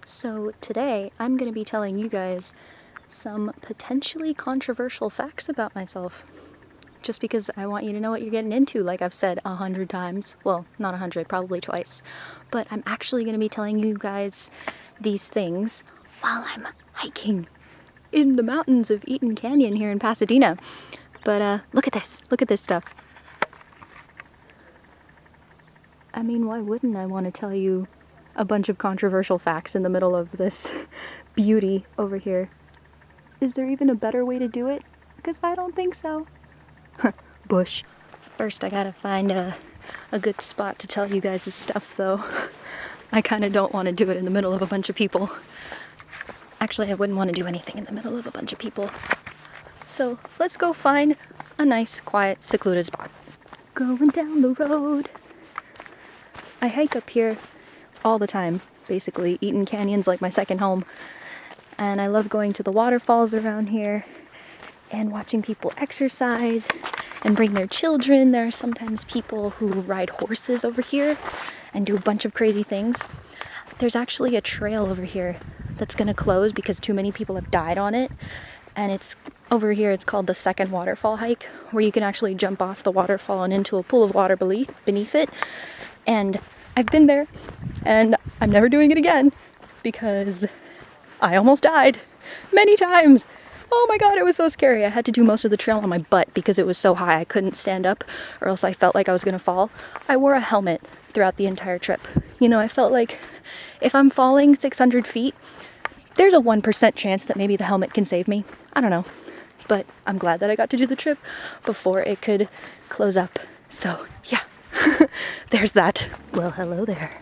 So today I'm going to be telling you guys some potentially controversial facts about myself. Just because I want you to know what you're getting into, like I've said 100 times. Well, not 100, probably twice. But I'm actually going to be telling you guys these things while I'm hiking in the mountains of Eaton Canyon here in Pasadena. But look at this. Look at this stuff. I mean, why wouldn't I want to tell you a bunch of controversial facts in the middle of this beauty over here? Is there even a better way to do it? Because I don't think so. Bush. First, I gotta find a good spot to tell you guys this stuff, though. I kind of don't want to do it in the middle of a bunch of people. Actually, I wouldn't want to do anything in the middle of a bunch of people. So let's go find a nice, quiet, secluded spot. Going down the road. I hike up here all the time, basically. Eaton Canyon's like my second home. And I love going to the waterfalls around here and watching people exercise and bring their children. There are sometimes people who ride horses over here and do a bunch of crazy things. There's actually a trail over here that's gonna close because too many people have died on it. And it's over here, it's called the second waterfall hike, where you can actually jump off the waterfall and into a pool of water beneath it. And I've been there, and I'm never doing it again because I almost died many times. Oh my god, it was so scary. I had to do most of the trail on my butt because it was so high I couldn't stand up, or else I felt like I was gonna fall. I wore a helmet throughout the entire trip. You know, I felt like if I'm falling 600 feet, there's a 1% chance that maybe the helmet can save me. I don't know. But I'm glad that I got to do the trip before it could close up. So, yeah. There's that. Well, hello there.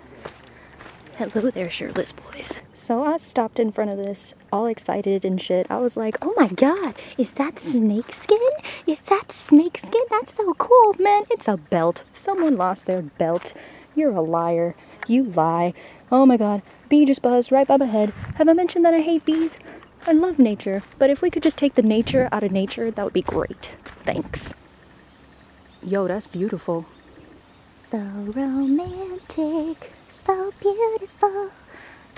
Hello there, shirtless boys. So I stopped in front of this, all excited and shit. I was like, oh my god, is that snake skin? Is that snake skin? That's so cool, man. It's a belt. Someone lost their belt. You're a liar. You lie. Oh my god, bee just buzzed right by my head. Have I mentioned that I hate bees? I love nature, but if we could just take the nature out of nature, that would be great. Thanks. Yo, that's beautiful. So romantic, so beautiful.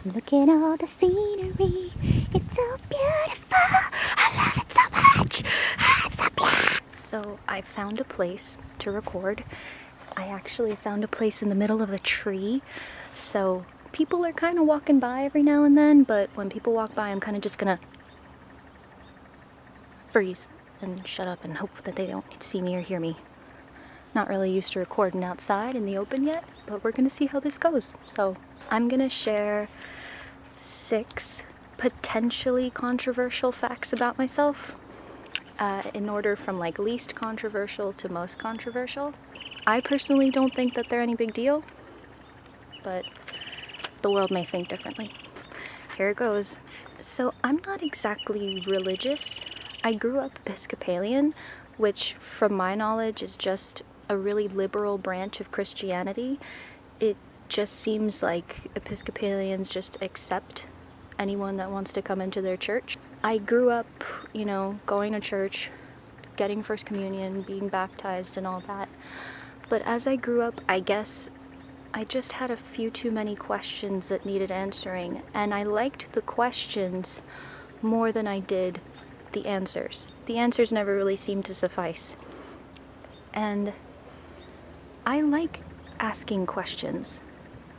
Look at all the scenery. It's so beautiful. I love it so much. It's so beautiful. So I found a place to record. I actually found a place in the middle of a tree. So people are kind of walking by every now and then, but when people walk by, I'm kind of just gonna freeze and shut up and hope that they don't see me or hear me. Not really used to recording outside in the open yet, but we're gonna see how this goes. So I'm gonna share 6 potentially controversial facts about myself in order from like least controversial to most controversial. I personally don't think that they're any big deal, but the world may think differently. Here it goes. So I'm not exactly religious. I grew up Episcopalian, which from my knowledge is just a really liberal branch of Christianity. It just seems like Episcopalians just accept anyone that wants to come into their church. I grew up, you know, going to church, getting First Communion, being baptized and all that. But as I grew up, I guess I just had a few too many questions that needed answering, and I liked the questions more than I did the answers. The answers never really seemed to suffice. And I like asking questions.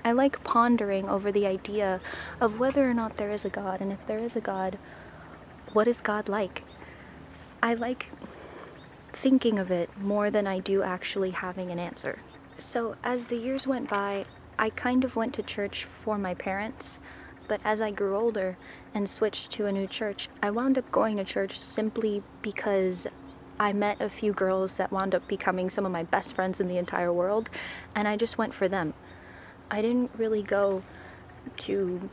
I like pondering over the idea of whether or not there is a God, and if there is a God, what is God like? I like thinking of it more than I do actually having an answer. So as the years went by, I kind of went to church for my parents, but as I grew older and switched to a new church, I wound up going to church simply because I met a few girls that wound up becoming some of my best friends in the entire world, and I just went for them. I didn't really go to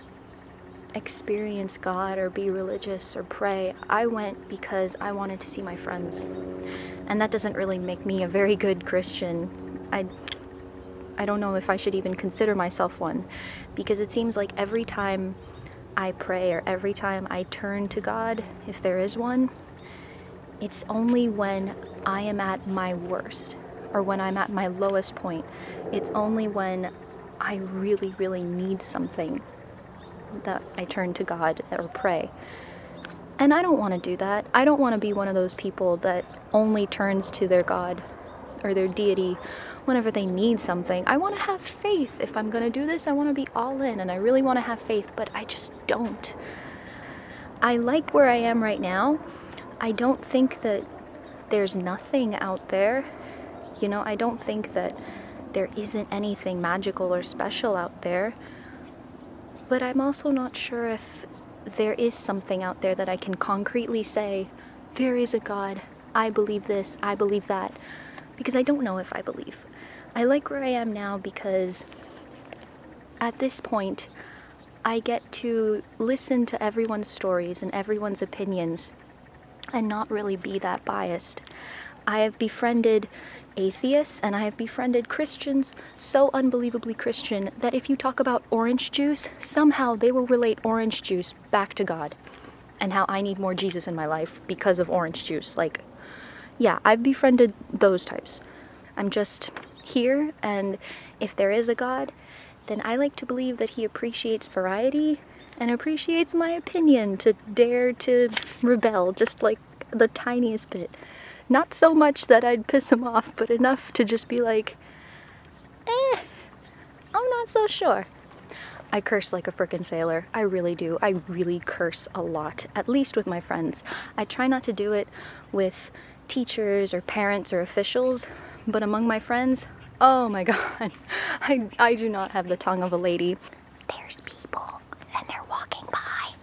experience God or be religious or pray. I went because I wanted to see my friends. And that doesn't really make me a very good Christian. I don't know if I should even consider myself one, because it seems like every time I pray or every time I turn to God, if there is one, it's only when I am at my worst or when I'm at my lowest point. It's only when I really, really need something that I turn to God or pray. And I don't want to do that. I don't want to be one of those people that only turns to their God or their deity whenever they need something. I want to have faith. If I'm going to do this, I want to be all in, and I really want to have faith, but I just don't. I like where I am right now. I don't think that there's nothing out there. You know, I don't think that there isn't anything magical or special out there. But I'm also not sure if there is something out there that I can concretely say, there is a God, I believe this, I believe that, because I don't know if I believe. I like where I am now because at this point, I get to listen to everyone's stories and everyone's opinions and not really be that biased. I have befriended atheists and I have befriended Christians, so unbelievably Christian that if you talk about orange juice, somehow they will relate orange juice back to God and how I need more Jesus in my life because of orange juice. Like, yeah, I've befriended those types. I'm just here, and if there is a God, then I like to believe that he appreciates variety and appreciates my opinion to dare to rebel just like the tiniest bit. Not so much that I'd piss him off, but enough to just be like, I'm not so sure. I curse like a frickin' sailor. I really do. I really curse a lot, at least with my friends. I try not to do it with teachers or parents or officials, but among my friends, oh my god, I do not have the tongue of a lady. There's people and they're walking by.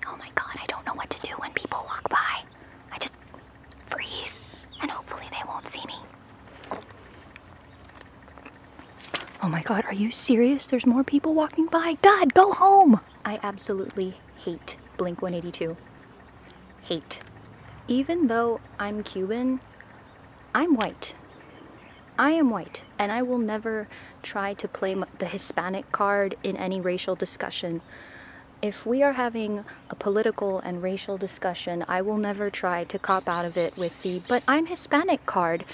Oh my god, I don't know what to do when people walk by. I just freeze and hopefully they won't see me. Oh my god, are you serious? There's more people walking by? Dad, go home! I absolutely hate Blink-182. Hate. Even though I'm Cuban, I'm white. I am white, and I will never try to play the Hispanic card in any racial discussion. If we are having a political and racial discussion, I will never try to cop out of it with the, but I'm Hispanic card.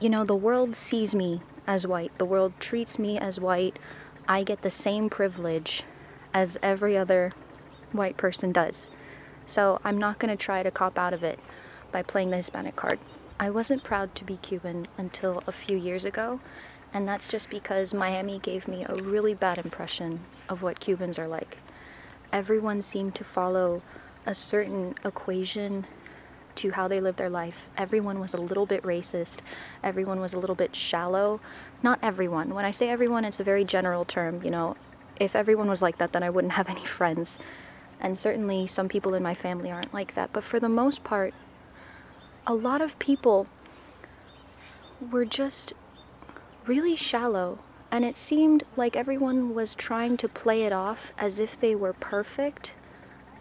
You know, the world sees me as white. The world treats me as white. I get the same privilege as every other white person does. So I'm not going to try to cop out of it by playing the Hispanic card. I wasn't proud to be Cuban until a few years ago, and that's just because Miami gave me a really bad impression of what Cubans are like. Everyone seemed to follow a certain equation to how they live their life. Everyone was a little bit racist. Everyone was a little bit shallow. Not everyone. When I say everyone, it's a very general term, you know. If everyone was like that, then I wouldn't have any friends. And certainly some people in my family aren't like that. But for the most part, a lot of people were just really shallow, and it seemed like everyone was trying to play it off as if they were perfect,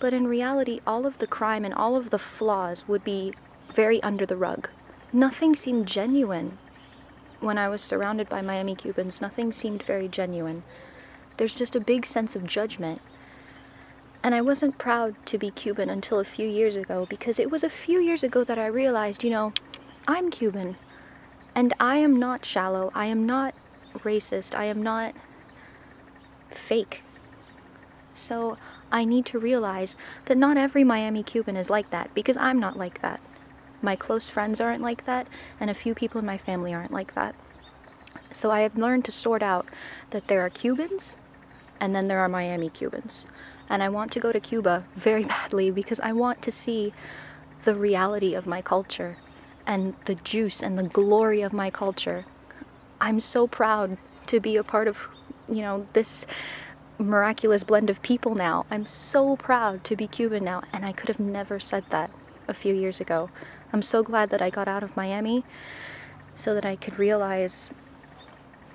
but in reality all of the crime and all of the flaws would be very under the rug. Nothing seemed genuine. When I was surrounded by Miami Cubans, nothing seemed very genuine. There's just a big sense of judgment. And I wasn't proud to be Cuban until a few years ago, because it was a few years ago that I realized, you know, I'm Cuban, and I am not shallow, I am not racist, I am not fake. So I need to realize that not every Miami Cuban is like that, because I'm not like that. My close friends aren't like that, and a few people in my family aren't like that. So I have learned to sort out that there are Cubans, and then there are Miami Cubans. And I want to go to Cuba very badly because I want to see the reality of my culture and the juice and the glory of my culture. I'm so proud to be a part of, you know, this miraculous blend of people now. I'm so proud to be Cuban now, and I could have never said that a few years ago. I'm so glad that I got out of Miami so that I could realize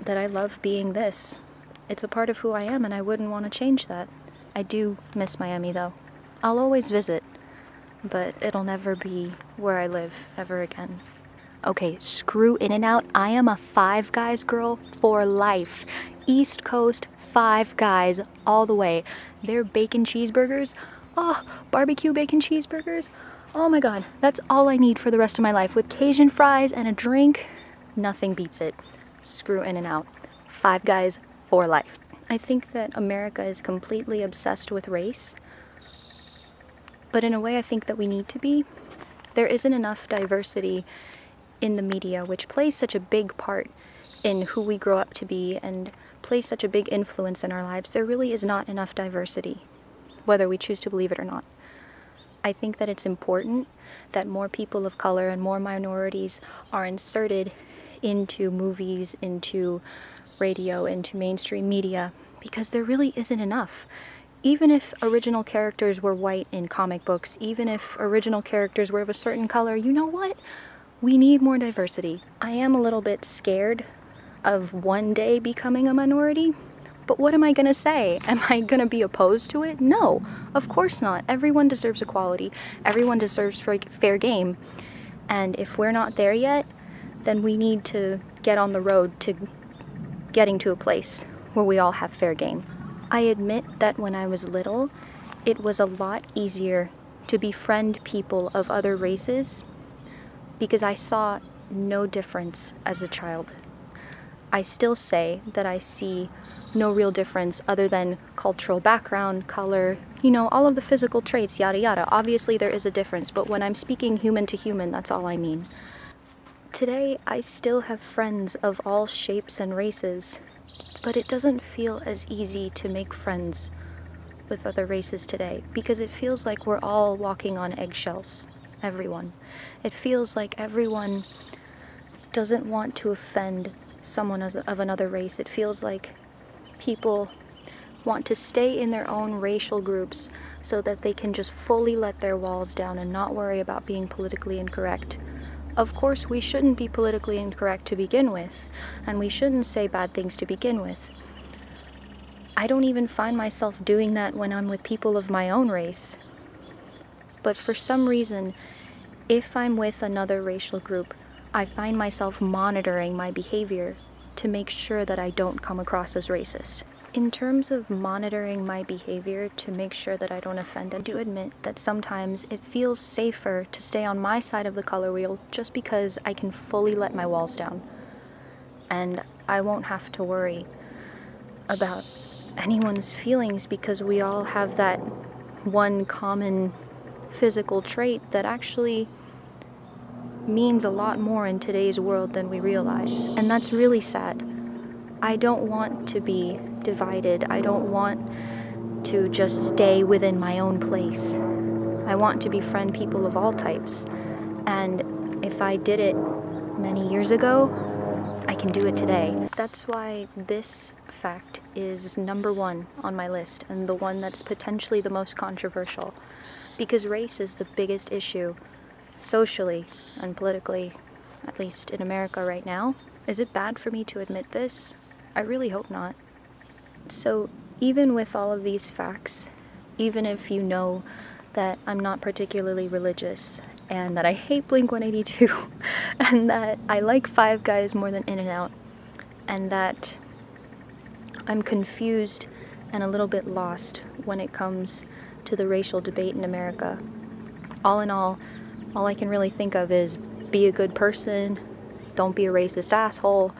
that I love being this. It's a part of who I am, and I wouldn't want to change that. I do miss Miami, though. I'll always visit, but it'll never be where I live ever again. Okay, screw In-N-Out. I am a Five Guys girl for life. East Coast Five Guys all the way. Their bacon cheeseburgers, oh, barbecue bacon cheeseburgers. Oh my god, that's all I need for the rest of my life. With Cajun fries and a drink, nothing beats it. Screw In-N-Out. Five Guys for life. I think that America is completely obsessed with race, but in a way I think that we need to be. There isn't enough diversity in the media, which plays such a big part in who we grow up to be and plays such a big influence in our lives. There really is not enough diversity, whether we choose to believe it or not. I think that it's important that more people of color and more minorities are inserted into movies, into radio, into mainstream media, because there really isn't enough. Even if original characters were white in comic books, even if original characters were of a certain color, you know what? We need more diversity. I am a little bit scared of one day becoming a minority, but what am I gonna say? Am I gonna be opposed to it? No, of course not. Everyone deserves equality. Everyone deserves fair game. And if we're not there yet, then we need to get on the road to getting to a place where we all have fair game. I admit that when I was little, it was a lot easier to befriend people of other races because I saw no difference as a child. I still say that I see no real difference other than cultural background, color, all of the physical traits, yada yada. Obviously there is a difference, but when I'm speaking human to human, that's all I mean. Today, I still have friends of all shapes and races, but it doesn't feel as easy to make friends with other races today because it feels like we're all walking on eggshells, everyone. It feels like everyone doesn't want to offend someone of another race. It feels like people want to stay in their own racial groups so that they can just fully let their walls down and not worry about being politically incorrect. Of course, we shouldn't be politically incorrect to begin with, and we shouldn't say bad things to begin with. I don't even find myself doing that when I'm with people of my own race. But for some reason, if I'm with another racial group, I find myself monitoring my behavior to make sure that I don't come across as racist. In terms of monitoring my behavior to make sure that I don't offend, I do admit that sometimes it feels safer to stay on my side of the color wheel just because I can fully let my walls down. And I won't have to worry about anyone's feelings because we all have that one common physical trait that actually means a lot more in today's world than we realize, and that's really sad. I don't want to be divided. I don't want to just stay within my own place. I want to befriend people of all types, and if I did it many years ago, I can do it today. That's why this fact is number one on my list, and the one that's potentially the most controversial, because race is the biggest issue socially and politically, at least in America right now. Is it bad for me to admit this? I really hope not. So even with all of these facts, even if you know that I'm not particularly religious, and that I hate Blink-182, and that I like Five Guys more than In-N-Out, and that I'm confused and a little bit lost when it comes to the racial debate in America, all in all I can really think of is be a good person, don't be a racist asshole,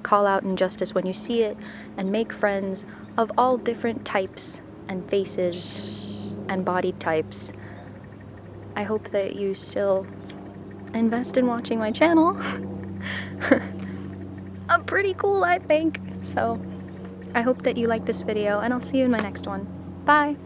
call out injustice when you see it, and make friends of all different types and faces and body types. I hope that you still invest in watching my channel. I'm pretty cool, I think. So I hope that you like this video, and I'll see you in my next one. Bye!